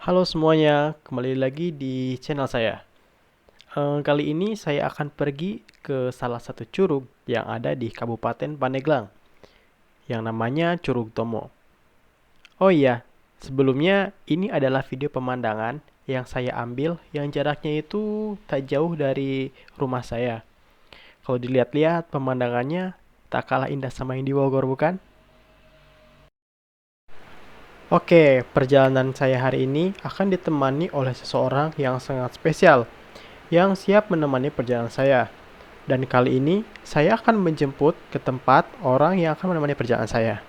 Halo semuanya, kembali lagi di channel saya. Kali ini saya akan pergi ke salah satu curug yang ada di Kabupaten Pandeglang, yang namanya Curug Tomo. Oh iya, sebelumnya ini adalah video pemandangan yang saya ambil yang jaraknya itu tak jauh dari rumah saya. Kalau dilihat-lihat pemandangannya tak kalah indah sama yang di Bogor, bukan? Oke, perjalanan saya hari ini akan ditemani oleh seseorang yang sangat spesial yang siap menemani perjalanan saya. Dan kali ini saya akan menjemput ke tempat orang yang akan menemani perjalanan saya.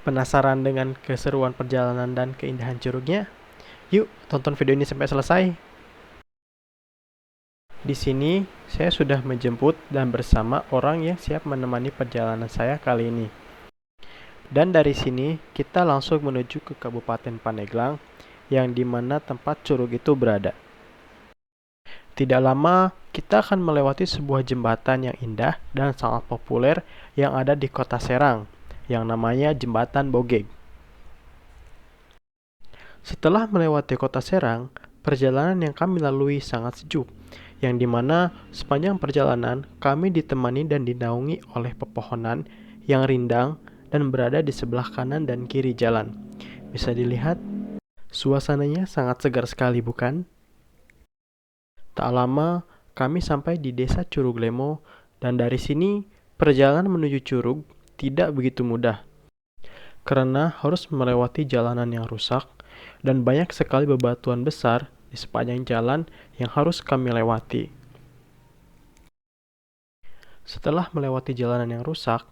Penasaran dengan keseruan perjalanan dan keindahan curugnya? Yuk, tonton video ini sampai selesai. Di sini saya sudah menjemput dan bersama orang yang siap menemani perjalanan saya kali ini. Dan dari sini kita langsung menuju ke Kabupaten Pandeglang yang dimana tempat curug itu berada. Tidak lama, kita akan melewati sebuah jembatan yang indah dan sangat populer yang ada di kota Serang, yang namanya Jembatan Bogeg. Setelah melewati kota Serang, perjalanan yang kami lalui sangat sejuk, yang dimana sepanjang perjalanan kami ditemani dan dinaungi oleh pepohonan yang rindang dan berada di sebelah kanan dan kiri jalan. Bisa dilihat, suasananya sangat segar sekali, bukan? Tak lama, kami sampai di desa Curug Lemo, dan dari sini perjalanan menuju Curug tidak begitu mudah, karena harus melewati jalanan yang rusak dan banyak sekali bebatuan besar di sepanjang jalan yang harus kami lewati. Setelah melewati jalanan yang rusak,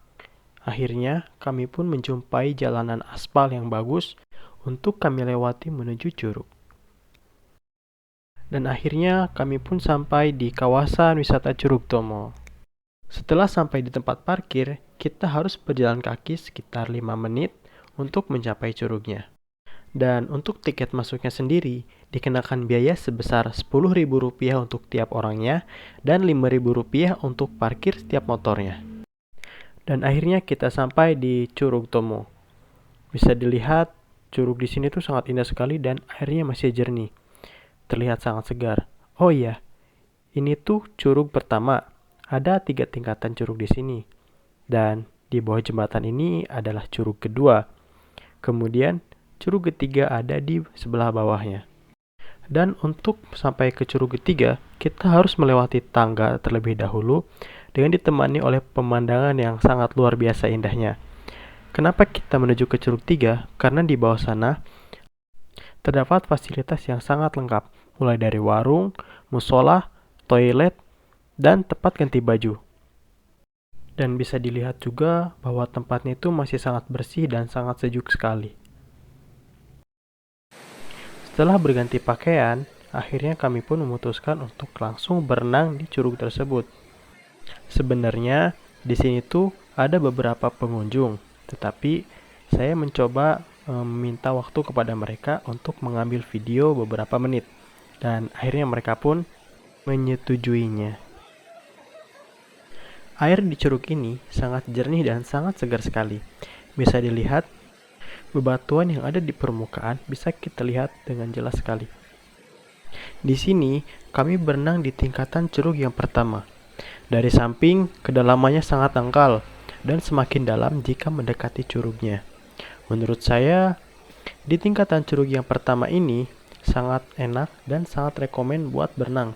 akhirnya kami pun menjumpai jalanan aspal yang bagus untuk kami lewati menuju Curug. Dan akhirnya kami pun sampai di kawasan wisata Curug Tomo. Setelah sampai di tempat parkir, kita harus berjalan kaki sekitar 5 menit untuk mencapai curugnya. Dan untuk tiket masuknya sendiri, dikenakan biaya sebesar Rp10.000 untuk tiap orangnya dan Rp5.000 untuk parkir setiap motornya. Dan akhirnya kita sampai di Curug Tomo. Bisa dilihat, curug di sini tuh sangat indah sekali dan airnya masih jernih. Terlihat sangat segar. Oh iya, ini tuh curug pertama. Ada 3 tingkatan curug di sini. Dan di bawah jembatan ini adalah curug kedua. Kemudian curug ketiga ada di sebelah bawahnya. Dan untuk sampai ke curug ketiga, kita harus melewati tangga terlebih dahulu dengan ditemani oleh pemandangan yang sangat luar biasa indahnya. Kenapa kita menuju ke curug 3? Karena di bawah sana terdapat fasilitas yang sangat lengkap, mulai dari warung, musola, toilet, dan tempat ganti baju. Dan bisa dilihat juga bahwa tempatnya itu masih sangat bersih dan sangat sejuk sekali. Setelah berganti pakaian, akhirnya kami pun memutuskan untuk langsung berenang di curug tersebut. Sebenarnya di sini tuh ada beberapa pengunjung, tetapi saya mencoba meminta waktu kepada mereka untuk mengambil video beberapa menit. Dan akhirnya mereka pun menyetujuinya. Air di curug ini sangat jernih dan sangat segar sekali. Bisa dilihat, bebatuan yang ada di permukaan bisa kita lihat dengan jelas sekali. Di sini, kami berenang di tingkatan curug yang pertama. Dari samping, kedalamannya sangat dangkal dan semakin dalam jika mendekati curugnya. Menurut saya, di tingkatan curug yang pertama ini sangat enak dan sangat rekomen buat berenang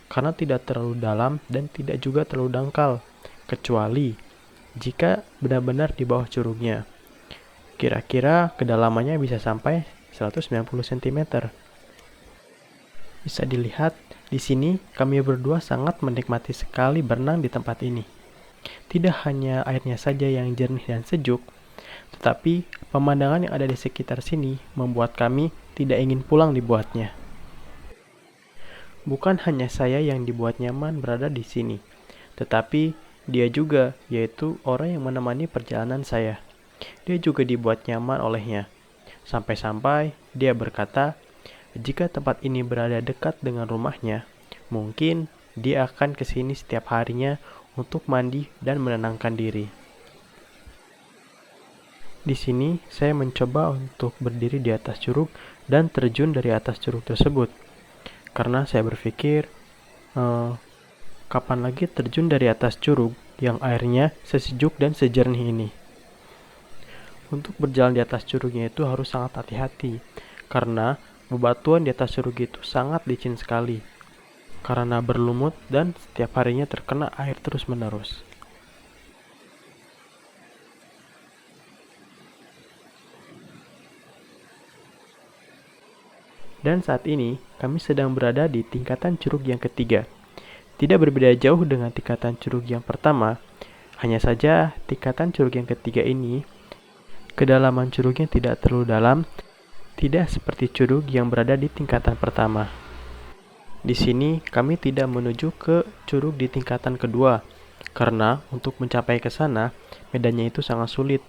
karena tidak terlalu dalam dan tidak juga terlalu dangkal, kecuali jika benar-benar di bawah curugnya. Kira-kira kedalamannya bisa sampai 190 cm. Bisa dilihat, di sini kami berdua sangat menikmati sekali berenang di tempat ini. Tidak hanya airnya saja yang jernih dan sejuk, tetapi pemandangan yang ada di sekitar sini membuat kami tidak ingin pulang dibuatnya. Bukan hanya saya yang dibuat nyaman berada di sini, tetapi dia juga, yaitu orang yang menemani perjalanan saya. Dia juga dibuat nyaman olehnya. Sampai-sampai dia berkata, jika tempat ini berada dekat dengan rumahnya, mungkin dia akan ke sini setiap harinya untuk mandi dan menenangkan diri. Di sini saya mencoba untuk berdiri di atas curug dan terjun dari atas curug tersebut. Karena saya berpikir, kapan lagi terjun dari atas curug yang airnya sesejuk dan sejernih ini. Untuk berjalan di atas curugnya itu harus sangat hati-hati, karena bebatuan di atas curug itu sangat licin sekali, karena berlumut dan setiap harinya terkena air terus-menerus. Dan saat ini, kami sedang berada di tingkatan curug yang ketiga. Tidak berbeda jauh dengan tingkatan curug yang pertama, hanya saja tingkatan curug yang ketiga ini kedalaman curugnya tidak terlalu dalam, tidak seperti curug yang berada di tingkatan pertama. Di sini kami tidak menuju ke curug di tingkatan kedua, karena untuk mencapai ke sana, medannya itu sangat sulit.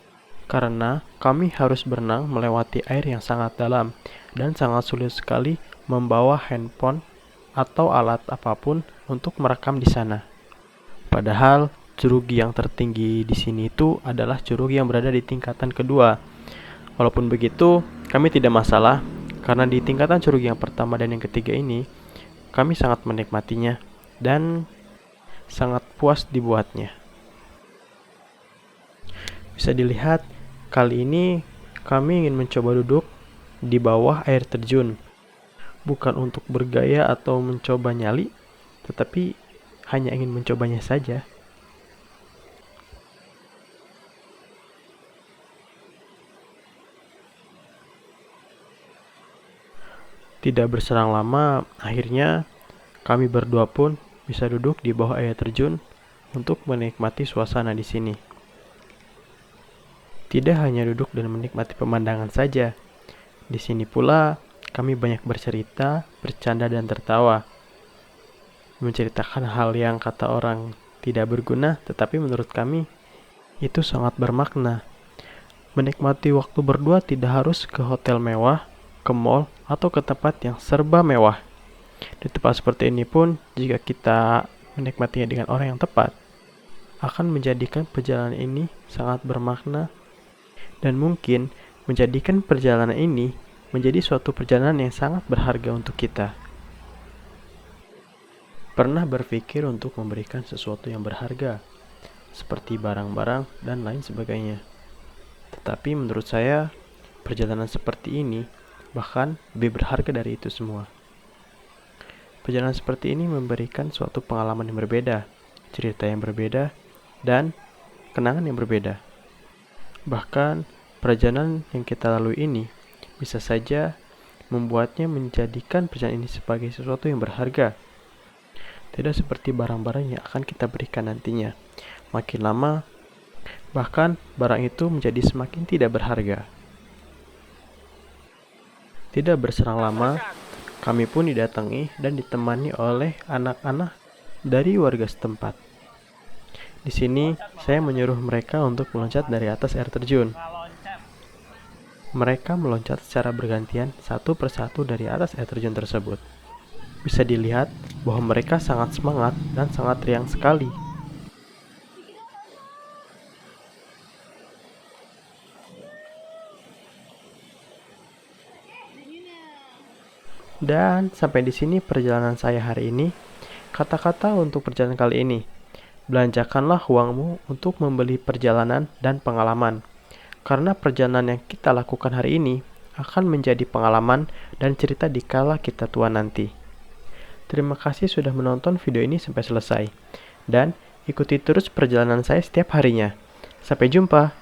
Karena kami harus berenang melewati air yang sangat dalam, dan sangat sulit sekali membawa handphone atau alat apapun untuk merekam di sana. Padahal curug yang tertinggi di sini itu adalah curug yang berada di tingkatan kedua. Walaupun begitu, kami tidak masalah karena di tingkatan curug yang pertama dan yang ketiga ini, kami sangat menikmatinya dan sangat puas dibuatnya. Bisa dilihat, kali ini kami ingin mencoba duduk di bawah air terjun. Bukan untuk bergaya atau mencoba nyali, tetapi hanya ingin mencobanya saja. Tidak berserang lama, akhirnya kami berdua pun bisa duduk di bawah air terjun untuk menikmati suasana di sini. Tidak hanya duduk dan menikmati pemandangan saja. Di sini pula kami banyak bercerita, bercanda dan tertawa. Menceritakan hal yang kata orang tidak berguna, tetapi menurut kami itu sangat bermakna. Menikmati waktu berdua tidak harus ke hotel mewah, ke mall, atau ke tempat yang serba mewah. Di tempat seperti ini pun, jika kita menikmatinya dengan orang yang tepat, akan menjadikan perjalanan ini sangat bermakna dan mungkin menjadikan perjalanan ini menjadi suatu perjalanan yang sangat berharga untuk kita. Pernah berpikir untuk memberikan sesuatu yang berharga, seperti barang-barang dan lain sebagainya. Tetapi menurut saya, perjalanan seperti ini bahkan lebih berharga dari itu semua. Perjalanan seperti ini memberikan suatu pengalaman yang berbeda, cerita yang berbeda, dan kenangan yang berbeda. Bahkan, perjalanan yang kita lalui ini bisa saja membuatnya menjadikan perjalanan ini sebagai sesuatu yang berharga. Tidak seperti barang-barang yang akan kita berikan nantinya. Makin lama, bahkan barang itu menjadi semakin tidak berharga. Tidak berserang lama, kami pun didatangi dan ditemani oleh anak-anak dari warga setempat. Di sini, saya menyuruh mereka untuk meloncat dari atas air terjun. Mereka meloncat secara bergantian satu persatu dari atas air terjun tersebut. Bisa dilihat bahwa mereka sangat semangat dan sangat riang sekali. Dan sampai di sini perjalanan saya hari ini. Kata-kata untuk perjalanan kali ini. Belanjakanlah uangmu untuk membeli perjalanan dan pengalaman. Karena perjalanan yang kita lakukan hari ini akan menjadi pengalaman dan cerita di kala kita tua nanti. Terima kasih sudah menonton video ini sampai selesai. Dan ikuti terus perjalanan saya setiap harinya. Sampai jumpa.